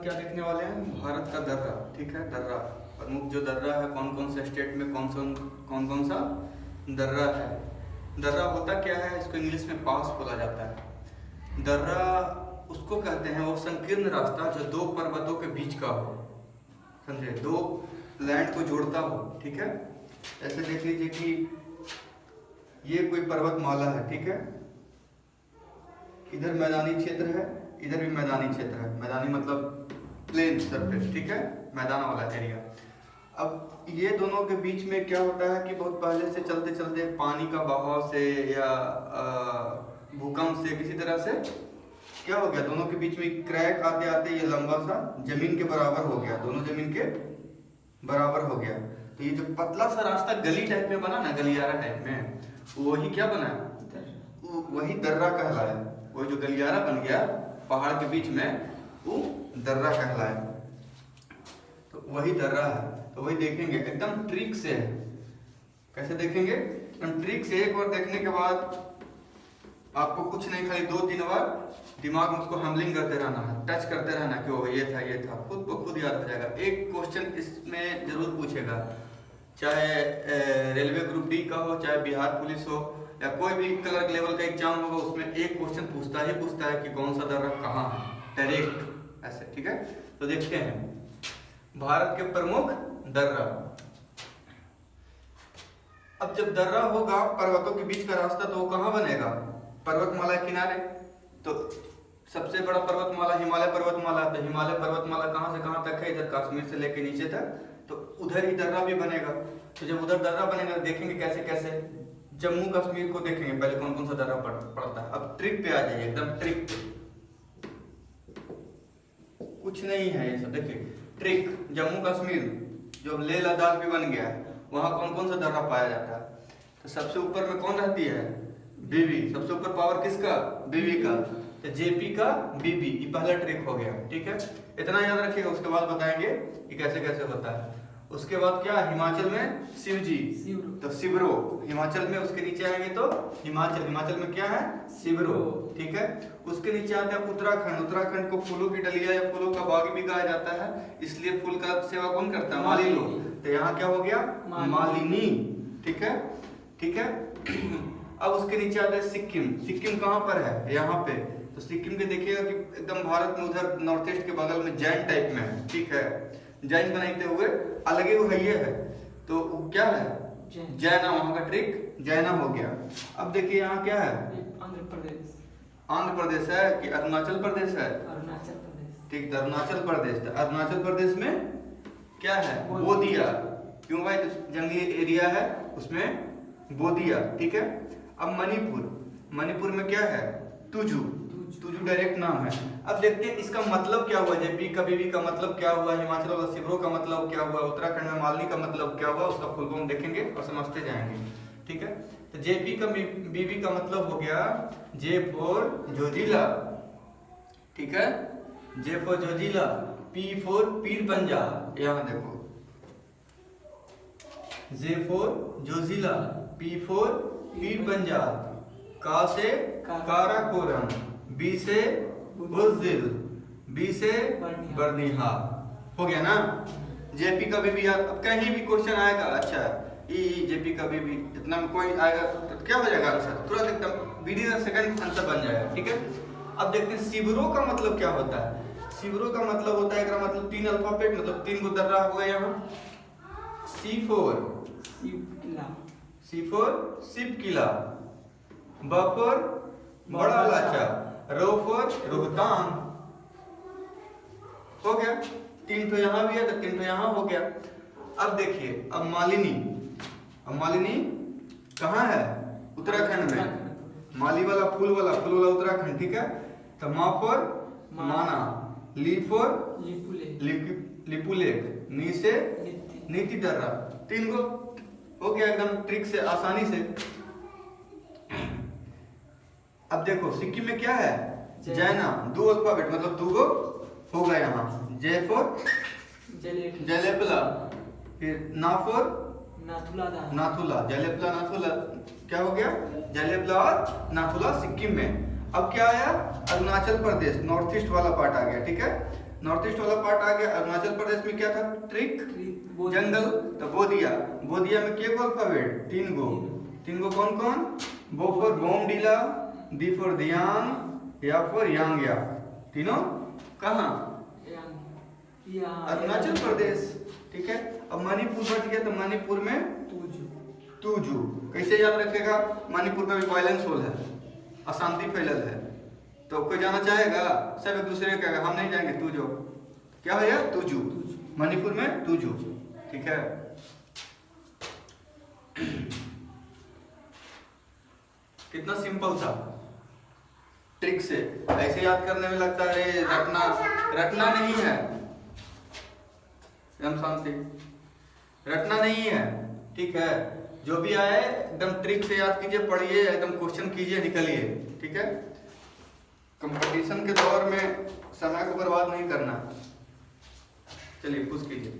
क्या देखने वाले हैं, भारत का दर्रा। ठीक है, दर्रा प्रमुख जो दर्रा है, कौन कौन से स्टेट में कौन कौन सा दर्रा है। दर्रा होता क्या है, इसको इंग्लिश में पास बोला जाता है। दर्रा उसको कहते हैं वो संकीर्ण रास्ता जो दो पर्वतों के बीच का हो, समझे, दो लैंड को जोड़ता हो। ठीक है, ऐसे देख लीजिए कि ये कोई पर्वतमाला है। ठीक है, इधर मैदानी क्षेत्र है, इधर भी मैदानी क्षेत्र है। मैदानी मतलब प्लेन सरफेस, ठीक है, मैदान वाला एरिया। अब ये दोनों के बीच में क्या होता है कि बहुत पहले से चलते चलते पानी का बहाव से या भूकंप से किसी तरह से क्या हो गया, दोनों के बीच में क्रैक आते आते ये लंबा सा जमीन के बराबर हो गया, दोनों जमीन के बराबर हो गया। तो ये जो पतला सा रास्ता गली टाइप में बना ना, गलियारा टाइप में, वही क्या बना, वही दर्रा कहलाया। वही जो गलियारा बन गया पहाड़ के बीच में, वो दर्रा कहलाया। तो वही दर्रा है। तो वही देखेंगे एकदम ट्रिक से। कैसे देखेंगे, एकदम ट्रिक से। एक बार देखने के बाद आपको कुछ नहीं, खाली 2-3 बार दिमाग में उसको हैमलिंग करते रहना है, टच करते रहना कि वो ये था, खुद को खुद याद हो जाएगा। एक क्वेश्चन इसमें जरूर पूछेगा, चाहे रेलवे ग्रुप डी का हो, चाहे बिहार पुलिस हो, या कोई भी क्लर्क लेवल का एग्जाम होगा, उसमें एक क्वेश्चन पूछता है कि कौन सा दर्रा कहाँ है, डायरेक्ट ऐसे। ठीक है, तो देखते हैं भारत के प्रमुख दर्रा। अब जब दर्रा होगा पर्वतों के बीच का रास्ता, तो वो कहाँ बनेगा, पर्वतमाला किनारे। तो सबसे बड़ा पर्वतमाला हिमालय पर्वतमाला, तो हिमालय पर्वतमाला कहाँ से कहाँ तक है, इधर कश्मीर से लेके नीचे तक, तो उधर ही दर्रा भी बनेगा। तो जब उधर दर्रा बनेगा, देखेंगे कैसे कैसे, जम्मू कश्मीर को देखेंगे पहले कौन कौन सा दर्रा पड़ता है। अब ट्रिक पे आ जाइए, एकदम ट्रिक, कुछ नहीं है ये सब। देखिए ट्रिक, जम्मू कश्मीर जो लेह लद्दाख भी बन गया है, वहां कौन कौन सा दर्रा पाया जाता है। तो सबसे ऊपर में कौन रहती है, बीबी। सबसे ऊपर पावर किसका, बीबी का। तो जेपी का बीबी, ये पहला ट्रिक हो गया। ठीक है, इतना याद रखिएगा, उसके बाद बताएंगे कि कैसे कैसे होता है। उसके बाद क्या, हिमाचल में शिवजी, तो शिवरो हिमाचल में। उसके नीचे आएंगे तो हिमाचल में क्या है, शिवरो। ठीक है, उसके नीचे आते हैं उत्तराखंड। उत्तराखंड को फूलों की डलिया या फूलों का बाग भी कहा जाता है, इसलिए फूल का सेवा कौन करता है, माली लोग। तो यहाँ क्या हो गया, मालिनी। ठीक है, ठीक है। अब उसके नीचे आता है सिक्किम। सिक्किम कहाँ पर है, यहाँ पे। तो सिक्किम के देखिएगा कि एकदम भारत में उधर नॉर्थ ईस्ट के बगल में जैन टाइप में है। ठीक है, जैन बनाते हुए अलग वो है, ये है। तो क्या है, जैना, वहां का ट्रिक जैना हो गया। अब देखिए यहाँ क्या है, आंध्र प्रदेश है कि अरुणाचल प्रदेश है, अरुणाचल प्रदेश। ठीक, अरुणाचल प्रदेश। तो अरुणाचल प्रदेश में क्या है, बोदिया। क्यों भाई, तो जंगली एरिया है, उसमें बोदिया। ठीक है। अब मणिपुर में क्या है, तुजू डायरेक्ट नाम है। अब देखते हैं इसका मतलब क्या हुआ, जेपी का बीबी का मतलब क्या हुआ, हिमाचल वाला शिवरो का मतलब क्या हुआ, उत्तराखंड में मालिनी का मतलब क्या हुआ, उसका फुल फॉर्म देखेंगे और समझते जाएंगे। ठीक है, तो जेपी का बीबी का मतलब हो गया जे फॉर जोजिला। ठीक है, J for Zoji La, P for पीर पंजा। यहाँ देखो, J for Zoji La, P for पीर पंजा, का से काराकोरम, बी से बुज़दिल, बी से बर्निहा। हो गया ना, जेपी का बीबी। अब कहीं भी क्वेश्चन आएगा, अच्छा जेपी का बीबी, इतना में कोई आएगा तो क्या हो जाएगा आंसर, तुरंत एकदम विदिन अ सेकंड आंसर बन जाएगा। ठीक है, अब देखते हैं शिवरो का मतलब क्या होता है। शिवरो का मतलब होता है, इसका मतलब 3 अल्फाबेट, मतलब 3 को दर्रा होगा यहाँ। सी फॉर शिव किला, ब फॉर बड़ा लाचा, रो फॉर रोहतांग। हो गया, 3 तो यहाँ भी है तो 3 तो यहाँ हो गया। अब देखिए, अब मालिनी कहाँ है, उत्तराखंड में। माली वाला फूल वाला उत्तराखंड। ठीक है, तो मा फॉर माना, ली फॉर लिपुलेख, नी से नीति दर्रा। 3 को हो गया एकदम ट्रिक से, आसानी से। अब देखो सिक्किम में क्या है, जैना, 2 अल्फाबेट, मतलब 2 गो होगा यहाँ। जे फॉर जलेपला, फिर ना फॉर नाथुला, जलेपला नाथुला। क्या हो गया, जलेपला और नाथुला सिक्किम में। अब क्या आया, अरुणाचल प्रदेश, नॉर्थ ईस्ट वाला पार्ट आ गया। ठीक है, नॉर्थ ईस्ट वाला पार्ट आ गया। अरुणाचल प्रदेश में क्या था? ट्रिक जंगल। तो बोदिया, बोदिया में के गो अल्फाबेट? 3 गो। 3 गो कौन कौन? बो फॉर बोमडीला, दी फॉर दियांग, या फॉर यांगया। तीनों कहाँ? अरुणाचल प्रदेश। ठीक है। अब मणिपुर बच गया, तो मणिपुर में तुजू। कैसे याद रखेगा? मणिपुर में भी वायलेंस होल है, अशांति फैलल है, तो कोई जाना चाहेगा? सब एक दूसरे का, हम नहीं जाएंगे, तू जो। क्या भैया? तुजू। मणिपुर में तुजू। ठीक है। कितना सिंपल था, ट्रिक से ऐसे याद करने में लगता है रटना, रटना नहीं है, एकदम शांति, रटना नहीं है। ठीक है। जो भी आए एकदम ट्रिक से याद कीजिए, पढ़िए, एकदम क्वेश्चन कीजिए, निकलिए। ठीक है। कंपटीशन के दौर में समय को बर्बाद नहीं करना। चलिए पूछ कीजिए।